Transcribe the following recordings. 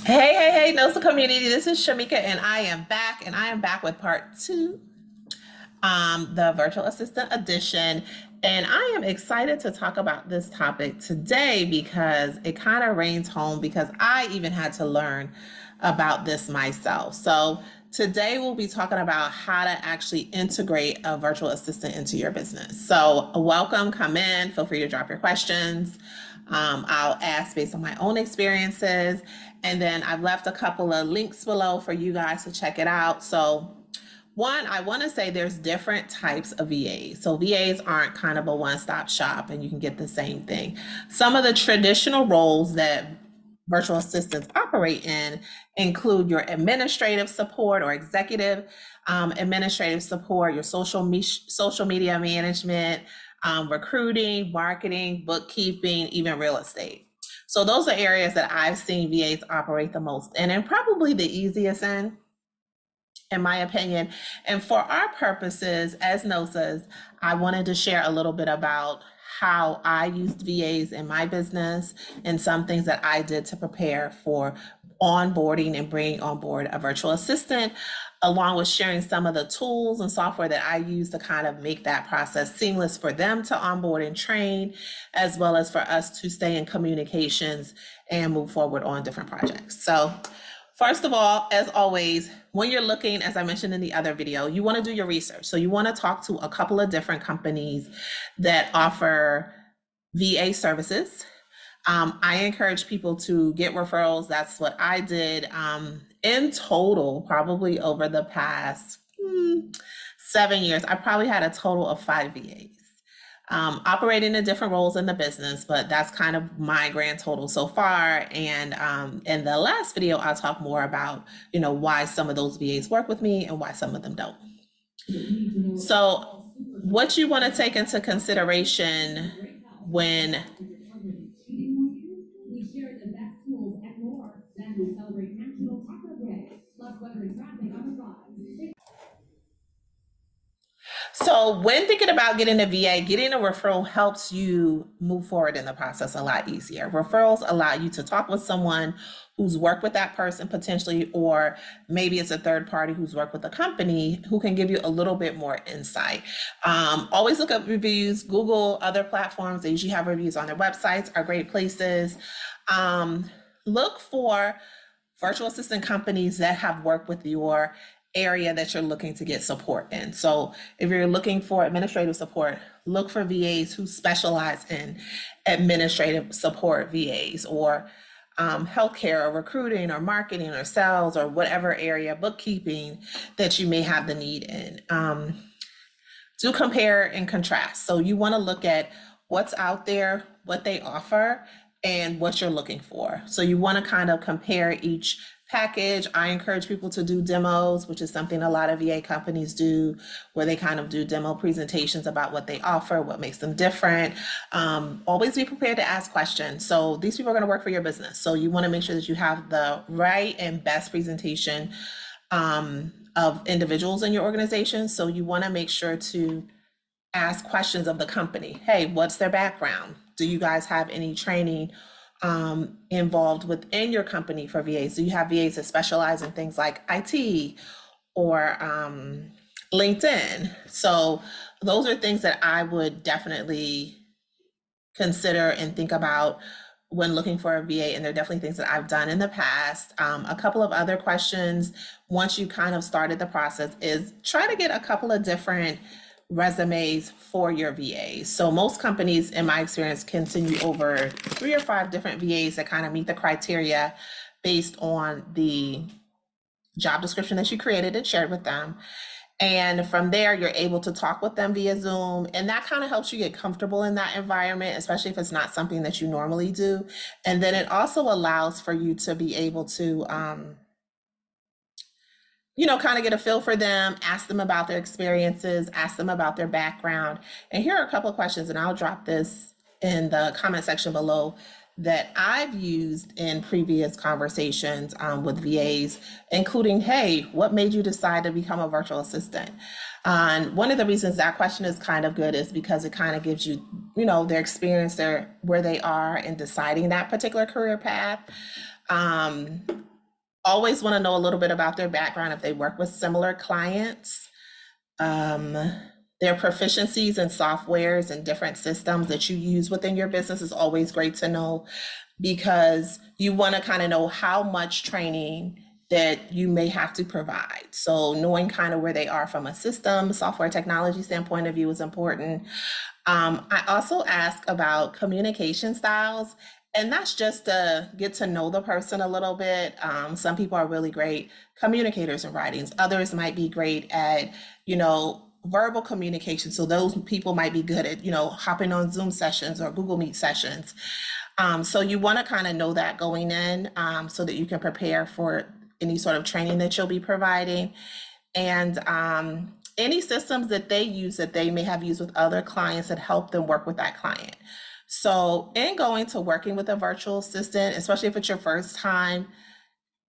Hey, NOSA community. This is Shamika, and I am back with part two, the virtual assistant edition. And I am excited to talk about this topic today because it kind of rains home because I even had to learn about this myself. So today we'll be talking about how to actually integrate a virtual assistant into your business. So welcome, come in, feel free to drop your questions. I'll ask based on my own experiences. And then I've left a couple of links below for you guys to check it out. So one, I want to say there's different types of VAs. So VAs aren't kind of a one-stop shop and you can get the same thing. Some of the traditional roles that virtual assistants operate in include your administrative support or executive administrative support, your social media management, recruiting, marketing, bookkeeping, even real estate. So those are areas that I've seen VAs operate the most in and probably the easiest in my opinion. And for our purposes as NOSAs, I wanted to share a little bit about how I used VAs in my business and some things that I did to prepare for onboarding and bringing on board a virtual assistant, along with sharing some of the tools and software that I use to kind of make that process seamless for them to onboard and train, as well as for us to stay in communications and move forward on different projects. So first of all, as always, when you're looking, as I mentioned in the other video, you want to do your research. So you want to talk to a couple of different companies that offer VA services. I encourage people to get referrals. That's what I did in total, probably over the past 7 years. I probably had a total of 5 VAs. Operating in different roles in the business, but that's kind of my grand total so far. And in the last video, I'll talk more about, why some of those VAs work with me and why some of them don't. So what you want to take into consideration when So when thinking about getting a VA, getting a referral helps you move forward in the process a lot easier. Referrals allow you to talk with someone who's worked with that person potentially, or maybe it's a third party who's worked with a company who can give you a little bit more insight. Always look up reviews, Google other platforms. They usually have reviews on their websites, are great places. Look for virtual assistant companies that have worked with your area that you're looking to get support in. So if you're looking for administrative support, look for VAs who specialize in administrative support VAs, or healthcare or recruiting or marketing or sales or whatever area, bookkeeping, that you may have the need in. Do compare and contrast. So you want to look at what's out there, what they offer, and what you're looking for. So you want to kind of compare each package. I encourage people to do demos, which is something a lot of VA companies do, where they kind of do demo presentations about what they offer, what makes them different. Always be prepared to ask questions. So these people are going to work for your business. So you want to make sure that you have the right and best presentation of individuals in your organization. So you want to make sure to ask questions of the company. Hey, what's their background? Do you guys have any training involved within your company for VAs? Do you have VAs that specialize in things like IT or LinkedIn? So those are things that I would definitely consider and think about when looking for a VA, and they're definitely things that I've done in the past. A couple of other questions once you kind of started the process is try to get a couple of different resumes for your VAs. So most companies, in my experience, can send you over 3 or 5 different VAs that kind of meet the criteria based on the job description that you created and shared with them. And from there, you're able to talk with them via Zoom. And that kind of helps you get comfortable in that environment, especially if it's not something that you normally do. And then it also allows for you to be able to kind of get a feel for them, ask them about their experiences, ask them about their background. And here are a couple of questions, and I'll drop this in the comment section below, that I've used in previous conversations with VAs, including, hey, what made you decide to become a virtual assistant? And one of the reasons that question is kind of good is because it kind of gives you, their experience, where they are in deciding that particular career path. always want to know a little bit about their background if they work with similar clients. Um, their proficiencies in softwares and different systems that you use within your business is always great to know, because you want to kind of know how much training that you may have to provide. So knowing kind of where they are from a system, software technology standpoint of view is important. I also ask about communication styles, and that's just to get to know the person a little bit. Some people are really great communicators in writings. Others might be great at, verbal communication. So those people might be good at, hopping on Zoom sessions or Google Meet sessions. So you want to kind of know that going in, so that you can prepare for any sort of training that you'll be providing. And any systems that they use that they may have used with other clients that help them work with that client. So in going to working with a virtual assistant, especially if it's your first time,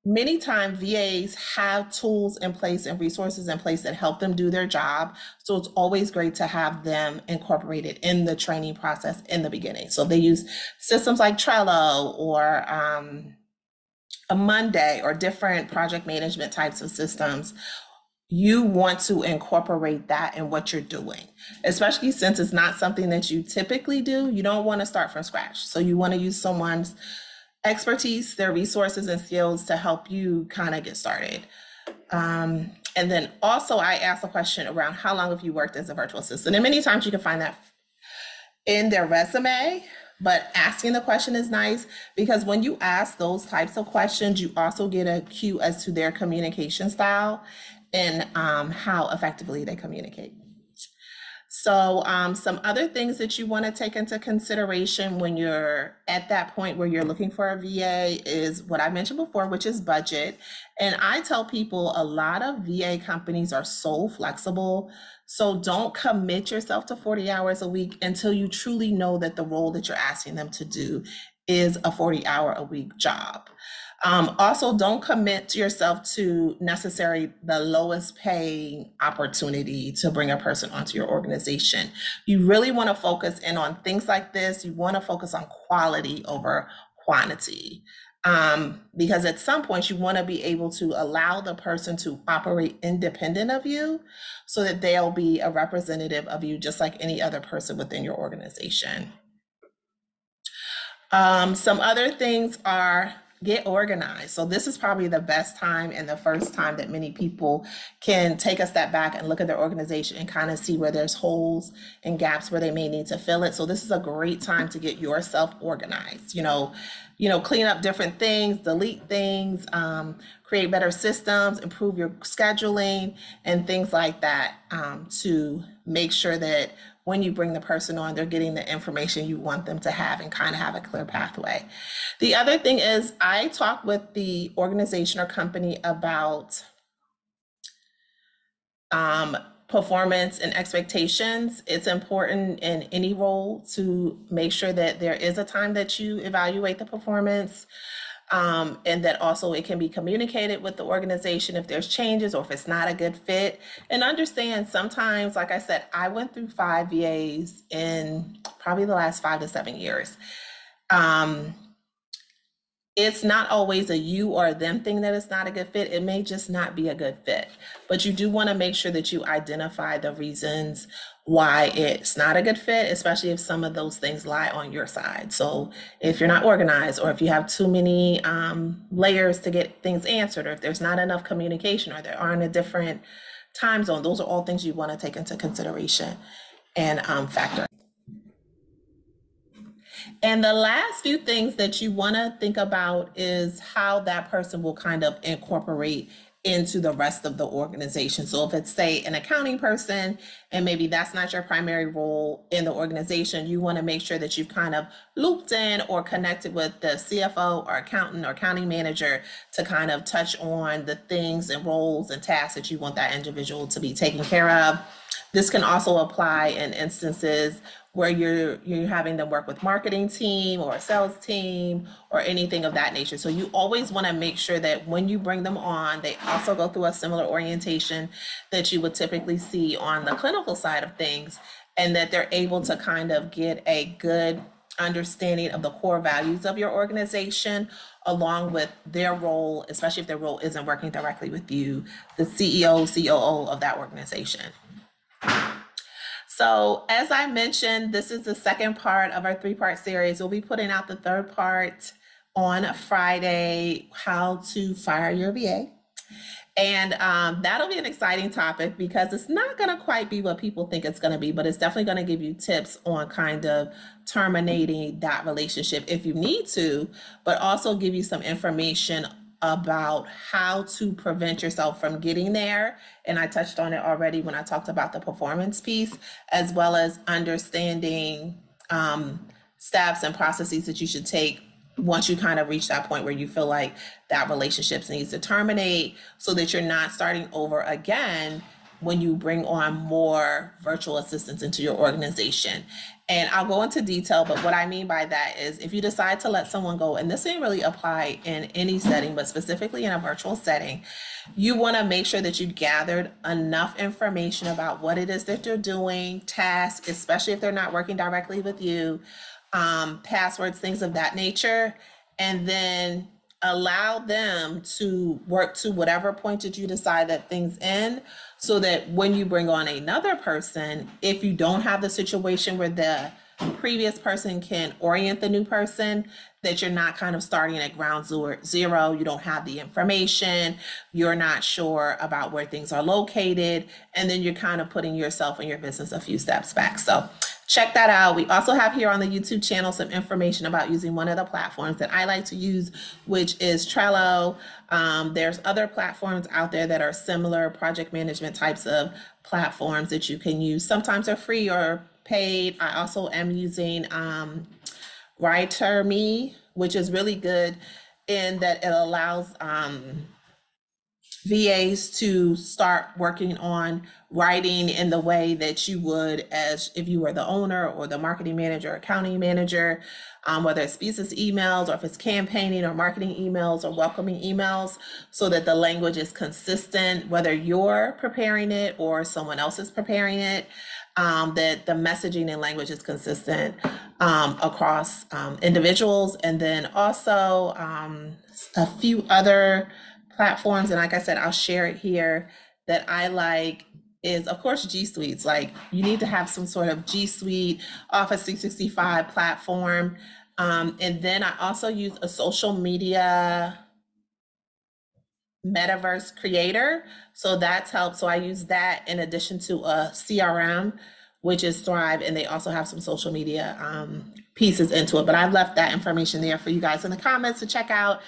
many times VAs have tools in place and resources in place that help them do their job. So it's always great to have them incorporated in the training process in the beginning. So they use systems like Trello or a Monday or different project management types of systems. You want to incorporate that in what you're doing, especially since it's not something that you typically do. You don't want to start from scratch. So you want to use someone's expertise, their resources and skills to help you kind of get started. And then also I ask a question around how long have you worked as a virtual assistant? And many times you can find that in their resume, but asking the question is nice, because when you ask those types of questions, you also get a cue as to their communication style and how effectively they communicate. So some other things that you want to take into consideration when you're at that point where you're looking for a VA is what I mentioned before, which is budget. And I tell people a lot of VA companies are so flexible. So don't commit yourself to 40 hours a week until you truly know that the role that you're asking them to do is a 40-hour-a-week job. Also, don't commit yourself to necessarily the lowest paying opportunity to bring a person onto your organization. You really want to focus in on things like this. You want to focus on quality over quantity. Because at some point you want to be able to allow the person to operate independent of you so that they'll be a representative of you just like any other person within your organization. Some other things are get organized. So this is probably the best time and the first time that many people can take a step back and look at their organization and kind of see where there's holes and gaps where they may need to fill it. So this is a great time to get yourself organized, clean up different things, delete things, create better systems, improve your scheduling and things like that, to make sure that when you bring the person on, they're getting the information you want them to have and kind of have a clear pathway. The other thing is I talk with the organization or company about performance and expectations. It's important in any role to make sure that there is a time that you evaluate the performance. And that also it can be communicated with the organization if there's changes or if it's not a good fit. And understand sometimes, like I said, I went through 5 VAs in probably the last 5 to 7 years. It's not always a you or a them thing that it's not a good fit. It may just not be a good fit, but you do want to make sure that you identify the reasons why it's not a good fit, especially if some of those things lie on your side. So if you're not organized, or if you have too many layers to get things answered, or if there's not enough communication, or they are in a different time zone, those are all things you want to take into consideration and factor. And the last few things that you want to think about is how that person will kind of incorporate into the rest of the organization. So if it's, say, an accounting person, and maybe that's not your primary role in the organization, you want to make sure that you've kind of looped in or connected with the CFO or accountant or accounting manager to kind of touch on the things and roles and tasks that you want that individual to be taking care of. This can also apply in instances where you're having them work with marketing team or a sales team or anything of that nature. So you always want to make sure that when you bring them on, they also go through a similar orientation that you would typically see on the clinical side of things, and that they're able to kind of get a good understanding of the core values of your organization, along with their role, especially if their role isn't working directly with you, the CEO, COO of that organization. So, as I mentioned, this is the second part of our 3-part series. We'll be putting out the third part on Friday, how to fire your VA. And that'll be an exciting topic because it's not going to quite be what people think it's going to be, but it's definitely going to give you tips on kind of terminating that relationship if you need to, but also give you some information about how to prevent yourself from getting there. And I touched on it already when I talked about the performance piece, as well as understanding steps and processes that you should take once you kind of reach that point where you feel like that relationship needs to terminate, so that you're not starting over again when you bring on more virtual assistants into your organization. And I'll go into detail, but what I mean by that is if you decide to let someone go, and this didn't really apply in any setting, but specifically in a virtual setting, you want to make sure that you gathered enough information about what it is that they're doing, tasks, especially if they're not working directly with you, passwords, things of that nature, and then allow them to work to whatever point that you decide that things end, so that when you bring on another person, if you don't have the situation where the previous person can orient the new person, that you're not kind of starting at ground zero. You don't have the information, you're not sure about where things are located, and then you're kind of putting yourself and your business a few steps back. So check that out. We also have here on the YouTube channel some information about using one of the platforms that I like to use, which is Trello. There's other platforms out there that are similar project management types of platforms that you can use. Sometimes they're free or paid. I also am using WriterMe, which is really good in that it allows VAs to start working on writing in the way that you would as if you were the owner or the marketing manager, accounting manager, whether it's business emails or if it's campaigning or marketing emails or welcoming emails, so that the language is consistent, whether you're preparing it or someone else is preparing it, that the messaging and language is consistent across individuals. And then also a few other platforms, and like I said, I'll share it here, that I like is, of course, G Suites. Like, you need to have some sort of G Suite, Office 365 platform. And then I also use a social media metaverse creator. So that's helped. So I use that in addition to a CRM, which is Thrive, and they also have some social media pieces into it. But I've left that information there for you guys in the comments to check out.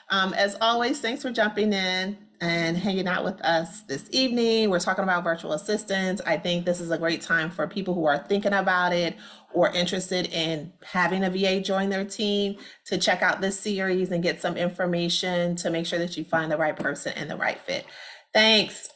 As always, thanks for jumping in and hanging out with us this evening. We're talking about virtual assistants. I think this is a great time for people who are thinking about it or interested in having a VA join their team to check out this series and get some information to make sure that you find the right person and the right fit. Thanks.